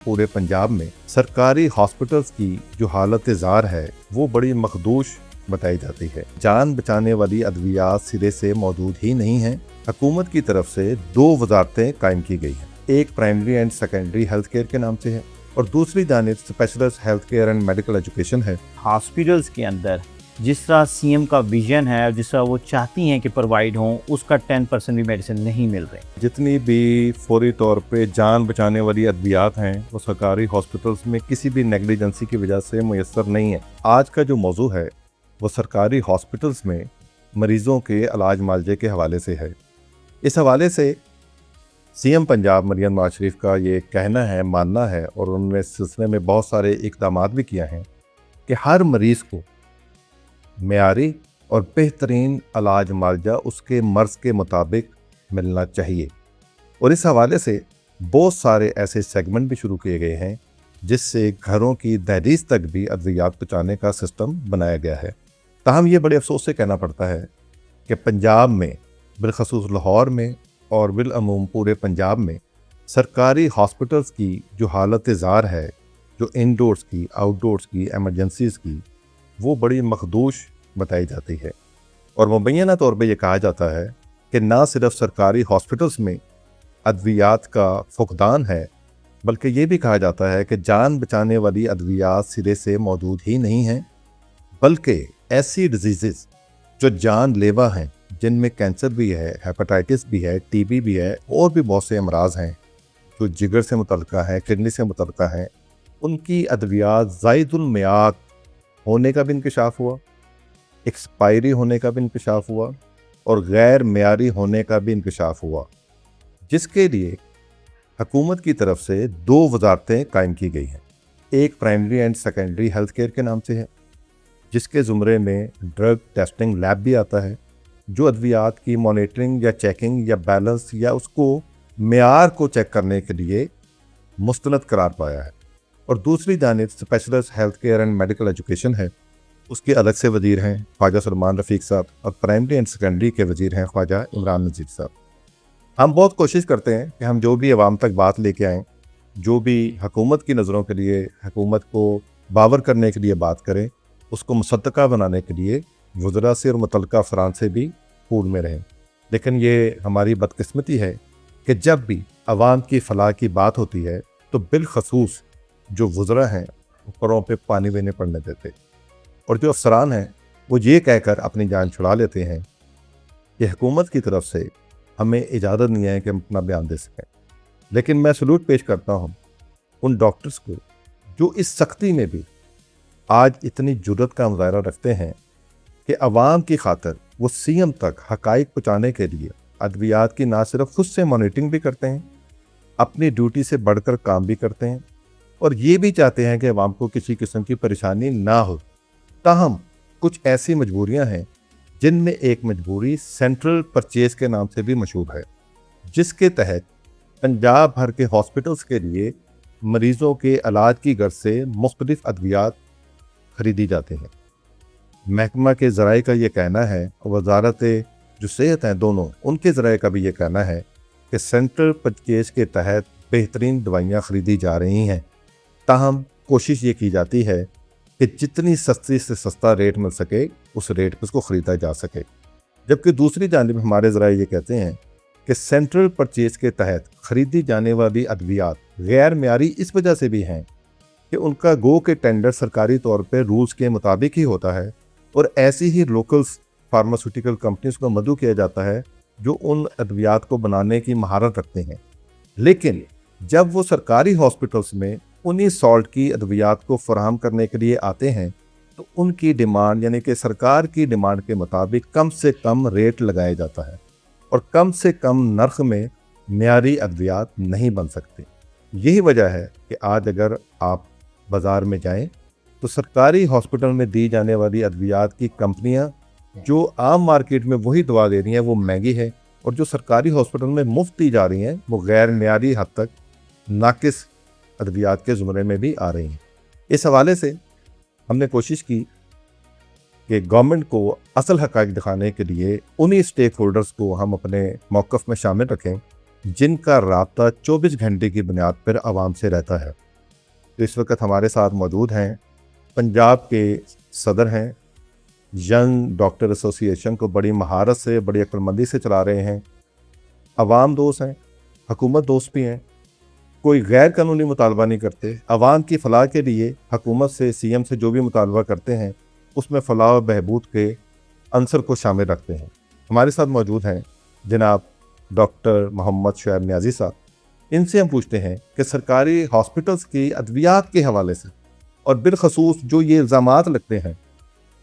पूरे पंजाब में सरकारी हॉस्पिटल्स की जो हालत ज़ार है वो बड़ी मखदूश बताई जाती है। जान बचाने वाली अद्वियात सिरे से मौजूद ही नहीं है। हुकूमत की तरफ से दो वजारतें कायम की गई हैं, एक primary and secondary health care के नाम से है और दूसरी जानिब specialist health care and medical education है। हॉस्पिटल्स के अंदर जिस तरह सीएम का विजन है और जिस तरह वो चाहती हैं कि प्रोवाइड हों, उसका 10% भी मेडिसिन नहीं मिल रही। जितनी भी फौरी तौर पे जान बचाने वाली अद्वियात हैं वो सरकारी हॉस्पिटल्स में किसी भी नेग्लिजेंसी की वजह से मुयस्सर नहीं है। आज का जो मौजू है वो सरकारी हॉस्पिटल्स में मरीज़ों के इलाज मालजे के हवाले से है। इस हवाले से सीएम पंजाब मरियम नवाज शरीफ का ये कहना है, मानना है और उन्होंने इस सिलसिले में बहुत सारे इक़दाम भी किया हैं कि हर मरीज़ को मेयारी और बेहतरीन इलाज मालजा उसके मर्ज़ के मुताबिक मिलना चाहिए। और इस हवाले से बहुत सारे ऐसे सेगमेंट भी शुरू किए गए हैं जिससे घरों की दहलीज तक भी अद्वियात पहुँचाने का सिस्टम बनाया गया है। ताहम ये बड़े अफसोस से कहना पड़ता है कि पंजाब में, बिलखसूस लाहौर में और बिलअमूम पूरे पंजाब में सरकारी हॉस्पिटल्स की जो हालत ज़ार है, जो इनडोर्स की, आउटडोर्स की, एमरजेंसीज़ की, वो बड़ी मखदूश बताई जाती है। और मुबैना तौर पे ये कहा जाता है कि ना सिर्फ सरकारी हॉस्पिटल्स में अद्वियात का फुकदान है, बल्कि ये भी कहा जाता है कि जान बचाने वाली अद्वियात सिरे से मौजूद ही नहीं हैं, बल्कि ऐसी डिजीज़ जो जानलेवा हैं, जिनमें कैंसर भी है, हेपेटाइटिस भी है, टीबी भी है और भी बहुत से अमराज हैं जो जिगर से मुतल्लिक़ा है, किडनी से मुतल्लिक़ा हैं, उनकी अद्वियात ज़ायदुल मियाद होने का भी इंकशाफ हुआ, एक्सपायरी होने का भी इंकशाफ हुआ और गैर मेयारी होने का भी इंकशाफ हुआ, जिसके लिए हुकूमत की तरफ से दो वजारतें कायम की गई हैं। एक primary and secondary health care के नाम से है, जिसके ज़ुमरे में ड्रग टेस्टिंग लैब भी आता है जो अद्वियात की मॉनिटरिंग या चेकिंग या बैलेंस या उसको मेयार को चेक करने के लिए मुस्तनद करार पाया है। और दूसरी जानिब specialist health care and medical education है, उसके अलग से वजीर हैं ख्वाजा सलमान रफ़ीक साहब और प्राइमरी एंड सेकेंडरी के वजीर हैं ख्वाजा इमरान नज़ीर साहब। हम बहुत कोशिश करते हैं कि हम जो भी अवाम तक बात लेके आएँ, जो भी हुकूमत की नज़रों के लिए, हुकूमत को बावर करने के लिए बात करें, उसको मुसद्दक़ा बनाने के लिए वज़रा से और मुतल्लिक़ा अफसरान से भी पूल में रहें। लेकिन ये हमारी बदकिस्मती है कि जब भी अवाम की फ़लाह की बात होती है तो बिलखसूस जो वज़रा हैं वो परों पे पानी भी नहीं पड़ने देते और जो अफसरान हैं वो ये कहकर अपनी जान छुड़ा लेते हैं कि हुकूमत की तरफ से हमें इजाज़त नहीं है कि हम अपना बयान दे सकें। लेकिन मैं सलूट पेश करता हूँ उन डॉक्टर्स को जो इस सख्ती में भी आज इतनी जुर्रत का मुज़ाहरा रखते हैं कि अवाम की खातिर वो सीएम तक हक़ाइक़ पहुँचाने के लिए अद्वियात की ना सिर्फ खुद से मॉनिटरिंग भी करते हैं, अपनी ड्यूटी से बढ़कर काम भी करते हैं और ये भी चाहते हैं कि अवाम को किसी किस्म की परेशानी ना हो। ताहम कुछ ऐसी मजबूरियां हैं जिनमें एक मजबूरी सेंट्रल परचेज के नाम से भी मशहूर है, जिसके तहत पंजाब भर के हॉस्पिटल्स के लिए मरीज़ों के इलाज की गर्ज से मुख्तलिफ अद्वियात खरीदी जाते हैं। महकमा के ज़राए का ये कहना है और वजारत जो सेहत हैं दोनों, उनके ज़राए का भी ये कहना है कि सेंट्रल परचेज के तहत बेहतरीन दवाइयाँ ख़रीदी जा रही हैं। ताहम कोशिश ये की जाती है कि जितनी सस्ती से सस्ता रेट मिल सके उस रेट पर उसको ख़रीदा जा सके। जबकि दूसरी जानिब हमारे ज़राए ये कहते हैं कि सेंट्रल परचेज के तहत ख़रीदी जाने वाली अद्वियात गैर मेयारी इस वजह से भी हैं कि उनका गो के टेंडर सरकारी तौर पर रूल्स के मुताबिक ही होता है और ऐसी ही लोकल फार्मास्यूटिकल कंपनीज को मदऊ किया जाता है जो उन अद्वियात को बनाने की महारत रखते हैं। लेकिन जब वो सरकारी हॉस्पिटल्स में उन्हीं सॉल्ट की अद्वियात को फराहम करने के लिए आते हैं तो उनकी डिमांड यानी कि सरकार की डिमांड के मुताबिक कम से कम रेट लगाया जाता है और कम से कम नर्ख में मेयारी अद्वियात नहीं बन सकते। यही वजह है कि आज अगर आप बाज़ार में जाएं तो सरकारी हॉस्पिटल में दी जाने वाली अद्वियात की कंपनियां जो आम मार्केट में वही दवा दे रही हैं वो महंगी है और जो सरकारी हॉस्पिटल में मुफ्त दी जा रही हैं वो गैर मेयारी हद तक नाकिस अद्वियात के ज़ुमरे में भी आ रही हैं। इस हवाले से हमने कोशिश की कि गवर्नमेंट को असल हक़ाइक़ दिखाने के लिए उन्हीं स्टेक होल्डर्स को हम अपने मौक़िफ़ में शामिल रखें जिनका राब्ता 24 घंटे की बुनियाद पर आवाम से रहता है। तो इस वक्त हमारे साथ मौजूद हैं पंजाब के सदर हैं, यंग डॉक्टर एसोसिएशन को बड़ी महारत से, बड़ी अक्लमंदी से चला रहे हैं, अवाम दोस्त हैं, हुकूमत दोस्त भी हैं, कोई गैर कानूनी मुतालबा नहीं करते, अवाम की फ़लाह के लिए हुकूमत से, सीएम से जो भी मुतालबा करते हैं उसमें फ़लाह व बहबूद के अंसर को शामिल रखते हैं। हमारे साथ मौजूद हैं जनाब डॉक्टर मोहम्मद शुएब नियाज़ी साहब। इनसे हम पूछते हैं कि सरकारी हॉस्पिटल्स की अद्वियात के हवाले से और बिलखसूस जो ये इल्ज़ामात लगते हैं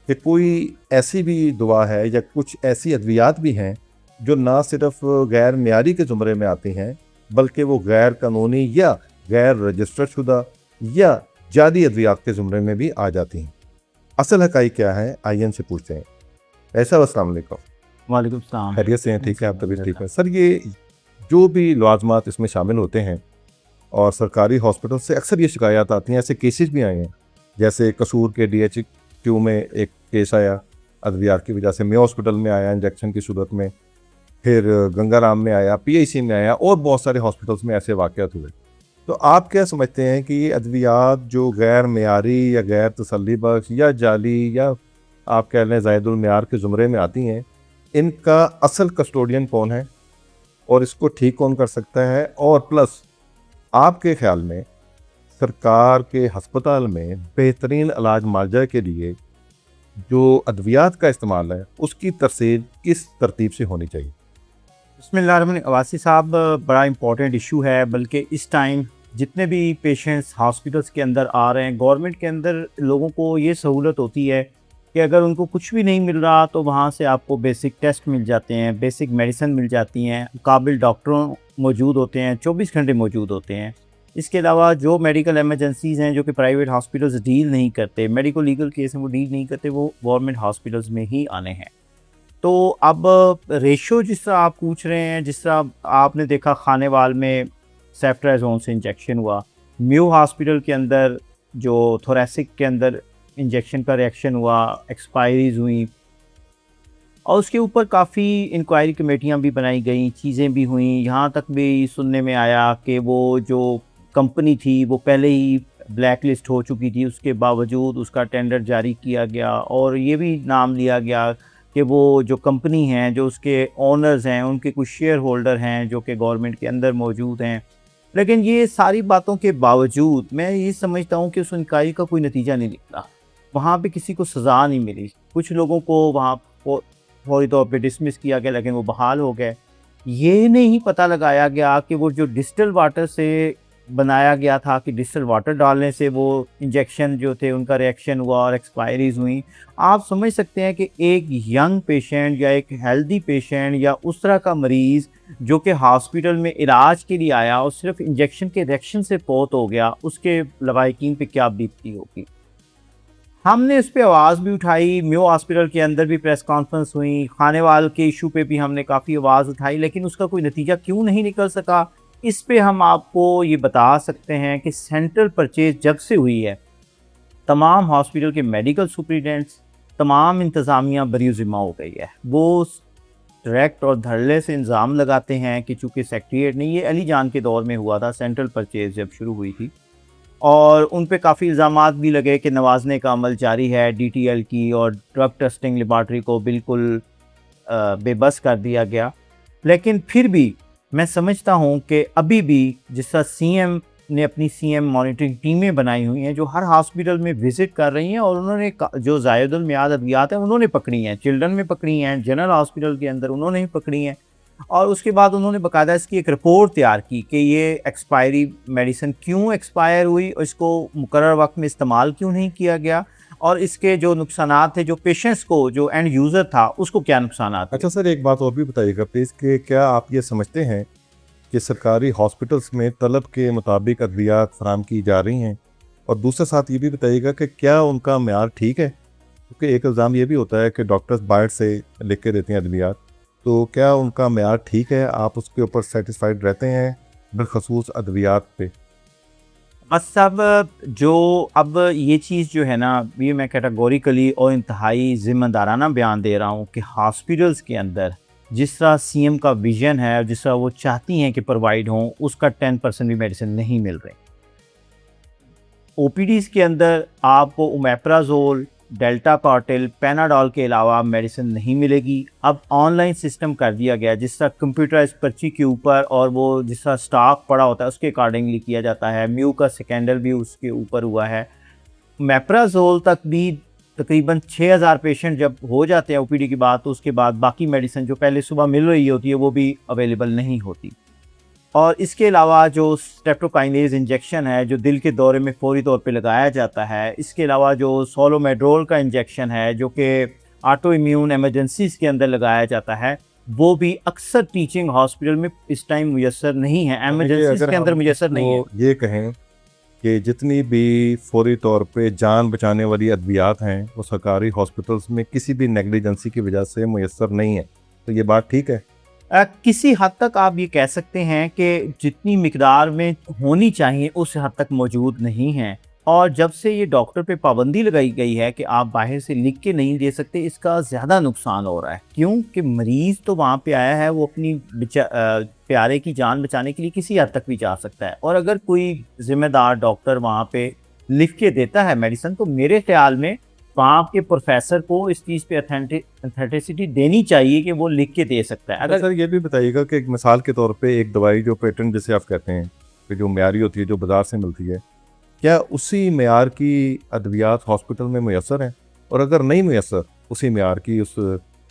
कि कोई ऐसी भी दवा है या कुछ ऐसी अद्वियात भी हैं जो ना सिर्फ गैर मियारी के ज़ुमरे में आती हैं बल्कि वो गैर कानूनी या गैर रजिस्टर्ड शुदा या जाली अद्वियात के ज़ुमरे में भी आ जाती हैं। असल हक़ाइक़ क्या है, आइए इनसे पूछते हैं। ऐसा अस्सलाम वालेकुम। वालेकुम सलाम। खैरियत से हैं? ठीक है, आप तबीयत ठीक है? सर, ये जो भी लवाज़मात इसमें शामिल होते हैं और सरकारी हॉस्पिटल से अक्सर ये शिकायत आती हैं, ऐसे केसेस भी आए हैं, जैसे कसूर के DHQ में एक केस आया अद्वियात की वजह से, मेयो हॉस्पिटल में आया इंजेक्शन की सूरत में, फिर गंगाराम में आया, PIC में आया और बहुत सारे हॉस्पिटल्स में ऐसे वाक़यात हुए। तो आप क्या समझते हैं कि ये अद्वियात जो गैर मियारी या गैर तसल्ली बख्श या जाली या आप कह लें ज़ायदुल मियार के ज़ुमरे में आती हैं, इनका असल कस्टोडियन कौन है और इसको ठीक कौन कर सकता है? और प्लस आपके ख्याल में सरकार के हस्पताल में बेहतरीन इलाज मुआवजा के लिए जो अद्वियात का इस्तेमाल है उसकी तरसील किस तरतीब से होनी चाहिए? बिस्मिल्लाहिर्रहमानिर्रहीम। वासी साहब, बड़ा इंपॉर्टेंट इशू है, बल्कि इस टाइम जितने भी पेशेंट्स हॉस्पिटल्स के अंदर आ रहे हैं, गवर्नमेंट के अंदर लोगों को ये सहूलत होती है कि अगर उनको कुछ भी नहीं मिल रहा तो वहाँ से आपको बेसिक टेस्ट मिल जाते हैं, बेसिक मेडिसिन मिल जाती हैं, काबिल डॉक्टरों मौजूद होते हैं, 24 घंटे मौजूद होते हैं। इसके अलावा जो मेडिकल एमरजेंसीज़ हैं जो कि प्राइवेट हॉस्पिटल्स डील नहीं करते, मेडिको लीगल केस में वो डील नहीं करते, वो गवर्नमेंट हॉस्पिटल्स में ही आने हैं। तो अब रेशो जिस तरह आप पूछ रहे हैं, जिस तरह आपने देखा खानेवाल में सेफ्ट्राजोन से इंजेक्शन हुआ, मेयो हॉस्पिटल के अंदर जो थोरेसिक के अंदर इंजेक्शन का रिएक्शन हुआ, एक्सपायरीज हुई और उसके ऊपर काफ़ी इंक्वायरी कमेटियां भी बनाई गई, चीज़ें भी हुई। यहाँ तक भी सुनने में आया कि वो जो कंपनी थी वो पहले ही ब्लैक लिस्ट हो चुकी थी, उसके बावजूद उसका टेंडर जारी किया गया और ये भी नाम लिया गया कि वो जो कंपनी हैं, जो उसके ओनर्स हैं, उनके कुछ शेयर होल्डर हैं जो कि गवर्नमेंट के अंदर मौजूद हैं। लेकिन ये सारी बातों के बावजूद मैं ये समझता हूँ कि उस इंक्वायरी का कोई नतीजा नहीं निकला, वहाँ पे किसी को सज़ा नहीं मिली। कुछ लोगों को वहाँ फौरी तौर पे डिसमिस किया गया, लेकिन वो बहाल हो गए। ये नहीं पता लगाया गया कि वो जो डिस्टिल वाटर से बनाया गया था कि डिस्टिल वाटर डालने से वो इंजेक्शन जो थे उनका रिएक्शन हुआ और एक्सपायरीज हुई। आप समझ सकते हैं कि एक यंग पेशेंट या एक हेल्दी पेशेंट या उस तरह का मरीज़ जो कि हॉस्पिटल में इलाज के लिए आया और सिर्फ इंजेक्शन के रिएक्शन से फौत हो गया, उसके लवाहिकीन पे क्या बीतती होगी। हमने इस पे आवाज़ भी उठाई, मेयो हॉस्पिटल के अंदर भी प्रेस कॉन्फ्रेंस हुई, खानेवाल के इशू पे भी हमने काफ़ी आवाज़ उठाई, लेकिन उसका कोई नतीजा क्यों नहीं निकल सका, इस पे हम आपको ये बता सकते हैं कि सेंट्रल परचेज जब से हुई है, तमाम हॉस्पिटल के मेडिकल सुपरिटेंडेंट्स, तमाम इंतज़ामिया बरी ज़िम्मा हो गई है। वो डायरेक्ट और धड़ल्ले से इल्ज़ाम लगाते हैं कि चूँकि सेक्रेटेरिएट ने, ये अली जान के दौर में हुआ था सेंट्रल परचेज जब शुरू हुई थी, और उन पे काफ़ी इल्ज़ामात भी लगे कि नवाजने का अमल जारी है, DTL की और ड्रग टेस्टिंग लेबॉर्ट्री को बिल्कुल बेबस कर दिया गया। लेकिन फिर भी मैं समझता हूँ कि अभी भी जिस तरह CM ने अपनी CM मॉनिटरिंग टीमें बनाई हुई हैं जो हर हॉस्पिटल में विज़िट कर रही हैं और उन्होंने जो ज़ायदुल मियाद अद्वियात हैं उन्होंने पकड़ी हैं, चिल्ड्रन में पकड़ी हैं, जनरल हॉस्पिटल के अंदर उन्होंने ही पकड़ी हैं, और उसके बाद उन्होंने बाकायदा इसकी एक रिपोर्ट तैयार की कि ये एक्सपायरी मेडिसिन क्यों एक्सपायर हुई, इसको मुकर्रर वक्त में इस्तेमाल क्यों नहीं किया गया, और इसके जो नुकसानात थे जो पेशेंट्स को, जो एंड यूज़र था उसको क्या नुकसानात थे। अच्छा सर, एक बात और भी बताइएगा प्लीज़ कि क्या आप ये समझते हैं कि सरकारी हॉस्पिटल्स में तलब के मुताबिक अद्वियात फराम की जा रही हैं, और दूसरे साथ ये भी बताइएगा कि क्या उनका म्यार ठीक है? क्योंकि एक इल्ज़ाम ये भी होता है कि डॉक्टर्स बाहर से लिख के देते हैं अद्वियात, तो क्या उनका म्यार ठीक है? आप उसके ऊपर सेटिस्फाइड रहते हैं बिलखसूस अद्वियात पे? बस सब जो अब ये चीज़ जो है ना, ये मैं कैटेगोरिकली और इंतहाई ज़िम्मेदाराना बयान दे रहा हूँ कि हॉस्पिटल्स के अंदर जिस तरह CM का विज़न है और जिस तरह वो चाहती हैं कि प्रोवाइड हों, उसका 10% भी मेडिसिन नहीं मिल रही। ओपीडीज़ के अंदर आपको ओमेप्राजोल, डेल्टा कार्टिल, पैनाडोल के अलावा मेडिसिन नहीं मिलेगी। अब ऑनलाइन सिस्टम कर दिया गया, जिस तरह कंप्यूटराइज पर्ची के ऊपर और वो जिस तरह स्टॉक पड़ा होता है उसके अकॉर्डिंगली किया जाता है। म्यू का स्कैंडल भी उसके ऊपर हुआ है। मेप्राजोल तक भी तकरीबन 6000 पेशेंट जब हो जाते हैं ओपीडी की बात, तो उसके बाद बाकी मेडिसिन जो पहले सुबह मिल रही होती है वो भी अवेलेबल नहीं होती। और इसके अलावा जो स्ट्रेप्टोकाइनेज इंजेक्शन है जो दिल के दौरे में फौरी तौर पे लगाया जाता है, इसके अलावा जो सोलोमेड्रोल का इंजेक्शन है जो कि ऑटो इम्यून एमरजेंसीज़ के अंदर लगाया जाता है, वो भी अक्सर टीचिंग हॉस्पिटल में इस टाइम मुयस्सर नहीं है, एमरजेंसीज़ के अंदर मुयस्सर नहीं है। ये कहें कि जितनी भी फौरी तौर पे जान बचाने वाली अद्वियात हैं वो सरकारी हॉस्पिटल्स में किसी भी नेग्लिजेंसी की वजह से मुयस्सर नहीं है, तो ये बात ठीक है? किसी हद तक आप ये कह सकते हैं कि जितनी मिकदार में होनी चाहिए उस हद तक मौजूद नहीं है। और जब से ये डॉक्टर पे पाबंदी लगाई गई है कि आप बाहर से लिख के नहीं दे सकते, इसका ज़्यादा नुकसान हो रहा है। क्यों कि मरीज़ तो वहाँ पे आया है, वो अपनी प्यारे की जान बचाने के लिए किसी हद तक भी जा सकता है। और अगर कोई ज़िम्मेदार डॉक्टर वहाँ पे लिख के देता है मेडिसिन, तो मेरे ख्याल में वहाँ के प्रोफेसर को इस चीज़ पे अथेंटिसिटी देनी चाहिए कि वो लिख के दे सकता है। अगर सर ये भी बताइएगा कि एक मिसाल के तौर पे एक दवाई जो पेटेंट जिसे आप कहते हैं कि जो म्यारी होती है, जो बाज़ार से मिलती है, क्या उसी म्यार की अद्वियात हॉस्पिटल में मुयस्सर हैं? और अगर नहीं मुयस्सर उसी म्यार की, उस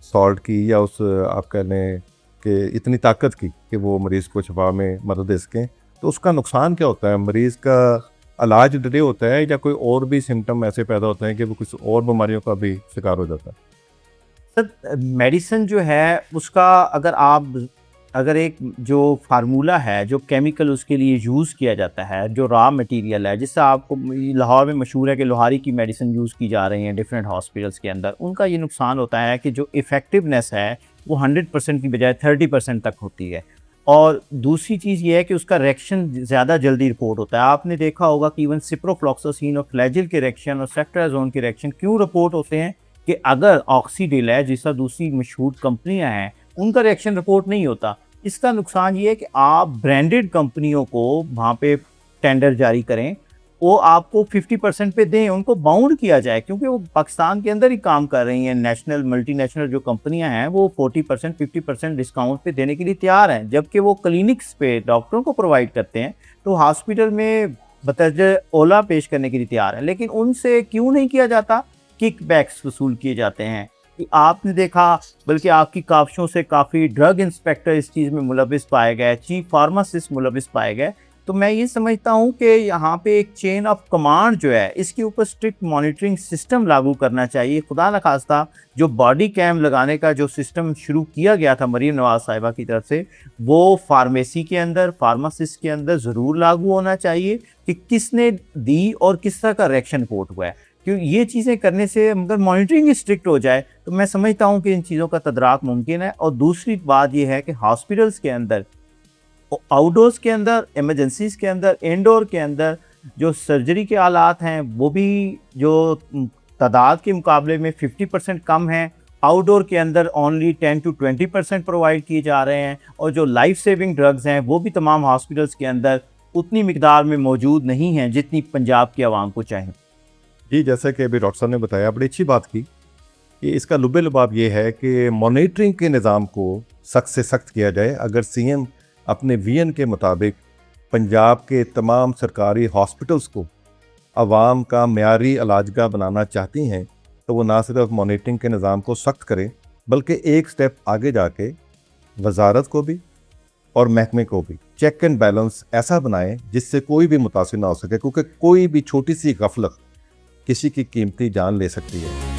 सॉल्ट की या उस आप कह लें कि इतनी ताकत की कि वो मरीज़ को शफा में मदद दे सकें, तो उसका नुकसान क्या होता है? मरीज़ का इलाज डिले होता है या कोई और भी सिम्टम ऐसे पैदा होते हैं कि वो किसी और बीमारियों का भी शिकार हो जाता है? सर मेडिसिन जो है उसका अगर एक जो फार्मूला है, जो केमिकल उसके लिए यूज़ किया जाता है, जो रॉ मटेरियल है, जिससे आपको लाहौर में मशहूर है कि लोहारी की मेडिसिन यूज़ की जा रही हैं डिफरेंट हॉस्पिटल्स के अंदर, उनका ये नुकसान होता है कि जो इफ़ेक्टिवनेस है वो 100% की बजाय 30% तक होती है। और दूसरी चीज़ ये है कि उसका रिएक्शन ज़्यादा जल्दी रिपोर्ट होता है। आपने देखा होगा कि इवन सिप्रोफ्लॉक्सासिन और फ्लैजिल के रिएक्शन और सेफ्ट्राजोन के रिएक्शन क्यों रिपोर्ट होते हैं कि अगर ऑक्सीडिल है, जिस तरह दूसरी मशहूर कंपनियां हैं, उनका रिएक्शन रिपोर्ट नहीं होता। इसका नुकसान ये है कि आप ब्रांडेड कंपनियों को वहाँ पे टेंडर जारी करें, वो आपको 50% पे दें, उनको बाउंड किया जाए, क्योंकि वो पाकिस्तान के अंदर ही काम कर रही हैं। नेशनल मल्टीनेशनल जो कंपनियां हैं वो 40% 50% डिस्काउंट पे देने के लिए तैयार हैं, जबकि वो क्लिनिक्स पे डॉक्टरों को प्रोवाइड करते हैं, तो हॉस्पिटल में बतर्ज ओला पेश करने के लिए तैयार है। लेकिन उनसे क्यों नहीं किया जाता? किकबैक्स वसूल किए जाते हैं। कि आपने देखा, बल्कि आपकी काविशों से काफ़ी ड्रग इंस्पेक्टर इस चीज़ में मुलविस पाए गए, चीफ फार्मासिस्ट मुलविस पाए गए। तो मैं ये समझता हूँ कि यहाँ पे एक चेन ऑफ कमांड जो है, इसके ऊपर स्ट्रिक्ट मॉनिटरिंग सिस्टम लागू करना चाहिए। खुदा न खास्ता जो बॉडी कैम लगाने का जो सिस्टम शुरू किया गया था मरीम नवाज साहिबा की तरफ से, वो फार्मेसी के अंदर, फार्मासिस्ट के अंदर ज़रूर लागू होना चाहिए कि किसने दी और किस तरह का रिएक्शन रिपोर्ट हुआ है। क्योंकि ये चीज़ें करने से अगर मॉनिटरिंग स्ट्रिक्ट हो जाए तो मैं समझता हूँ कि इन चीज़ों का तदराक मुमकिन है। और दूसरी बात ये है कि हॉस्पिटल्स के अंदर, आउटडोर्स के अंदर, इमरजेंसीज़ के अंदर, इंडोर के अंदर जो सर्जरी के आलात हैं वो भी जो तादाद के मुकाबले में 50% कम हैं। आउटडोर के अंदर ओनली 10 to 20% प्रोवाइड किए जा रहे हैं। और जो लाइफ सेविंग ड्रग्स हैं वो भी तमाम हॉस्पिटल्स के अंदर उतनी मिकदार में मौजूद नहीं हैं जितनी पंजाब की आवाम को चाहिए। जी, जैसे कि अभी डॉक्टर साहब ने बताया, बड़ी अच्छी बात की कि इसका लुबे लुबाब ये है कि मॉनिटरिंग के निज़ाम को सख्त से सख्त किया जाए। अगर सीएम अपने विजन के मुताबिक पंजाब के तमाम सरकारी हॉस्पिटल्स को आवाम का म्यारी इलाजगाह बनाना चाहती हैं, तो वो ना सिर्फ मॉनिटरिंग के निज़ाम को सख्त करें, बल्कि एक स्टेप आगे जाके वजारत को भी और महकमे को भी चेक एंड बैलेंस ऐसा बनाएं जिससे कोई भी मुतासिर ना हो सके, क्योंकि कोई भी छोटी सी गफलत किसी की कीमती जान ले सकती है।